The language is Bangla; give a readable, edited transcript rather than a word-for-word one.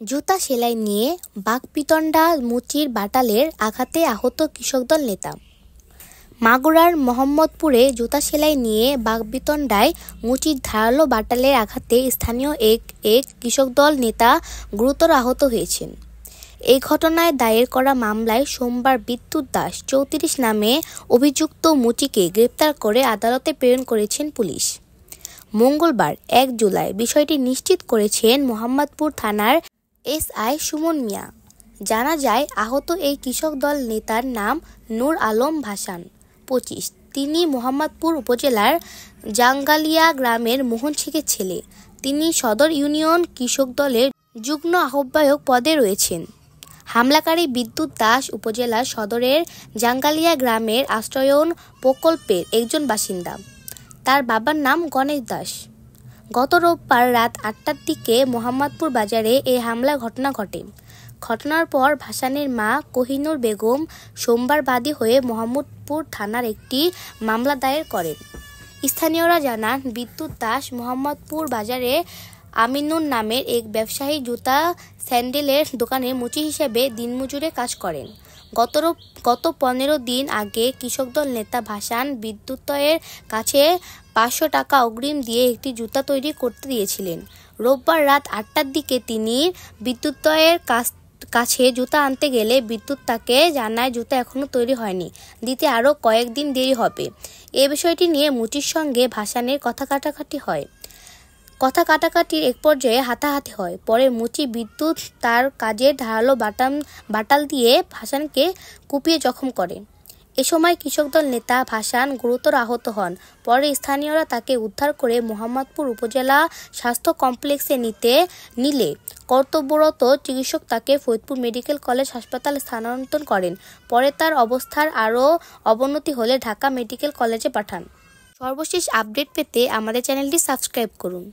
জুতা সেলাই নিয়ে বাকবিতণ্ডা মুচির বাটালের আঘাতে আহত কৃষকদল নেতা। মাগুরার মোহাম্মদপুরে জুতা সেলাই নিয়ে বাকবিতণ্ডায় মুচির ধারালো বাটালের আঘাতে স্থানীয় এক কৃষকদল নেতা গুরুতর আহত হয়েছেন। এই ঘটনায় দায়ের করা মামলায় সোমবার বিদ্যুৎ দাস ৩৪ নামে অভিযুক্ত মুচিকে গ্রেপ্তার করে আদালতে প্রেরণ করেছেন পুলিশ। মঙ্গলবার ১ জুলাই বিষয়টি নিশ্চিত করেছেন মোহাম্মদপুর থানার এসআই সুমন মিয়া। জানা যায়, আহত এই কৃষক দল নেতার নাম নূর আলম ভাসান, ২৫। তিনি মোহাম্মদপুর উপজেলার জাঙ্গালিয়া গ্রামের মোহন শেখের ছেলে। তিনি সদর ইউনিয়ন কৃষক দলের যুগ্ম আহ্বায়ক পদে রয়েছেন। হামলাকারী বিদ্যুৎ দাস উপজেলার সদরের জাঙ্গালিয়া গ্রামের আশ্রয়ন প্রকল্পের একজন বাসিন্দা। তার বাবার নাম গণেশ দাস। গত রোববার রাত ৮টার দিকে মোহাম্মদপুর বাজারে এই হামলার ঘটনা ঘটে। ঘটনার পর ভাসানের মা কোহিনুর বেগম সোমবার বাদী হয়ে মোহাম্মদপুর থানার একটি মামলা দায়ের করেন। স্থানীয়রা জানান, বিদ্যুৎ দাস মোহাম্মদপুর বাজারে আমিনুর নামের এক ব্যবসায়ী জুতা স্যান্ডেলের দোকানে মুচি হিসেবে দিনমজুরে কাজ করেন। গত ১৫ দিন আগে কৃষকদল নেতা ভাসান বিদ্যুতের কাছে ৫০০ টাকা অগ্রিম দিয়ে একটি জুতা তৈরি করতে দিয়েছিলেন। রোববার রাত ৮টার দিকে তিনি বিদ্যুতের কাছে জুতা আনতে গেলে বিদ্যুৎ তাকে জানায় জুতা এখনও তৈরি হয়নি, দিতে আরও কয়েকদিন দেরি হবে। এ বিষয়টি নিয়ে মুচির সঙ্গে ভাসানের কথা কাটাকাটির এক পর্যায়ে হাতাহাতি হয়। পরে মুচি বিদ্যুৎ তার কাজের ধারালো বাটাল দিয়ে ভাসানকে কুপিয়ে জখম করে। এ সময় কৃষকদল নেতা ভাসান গুরুতর আহত হন। পরে স্থানীয়রা তাকে উদ্ধার করে মোহাম্মদপুর উপজেলা স্বাস্থ্য কমপ্লেক্সে নিলে কর্তব্যরত চিকিৎসক তাকে ফরিদপুর মেডিকেল কলেজ হাসপাতালে স্থানান্তর করেন। পরে তার অবস্থার আরও অবনতি হলে ঢাকা মেডিকেল কলেজে পাঠান। সর্বশেষ আপডেট পেতে আমাদের চ্যানেলটি সাবস্ক্রাইব করুন।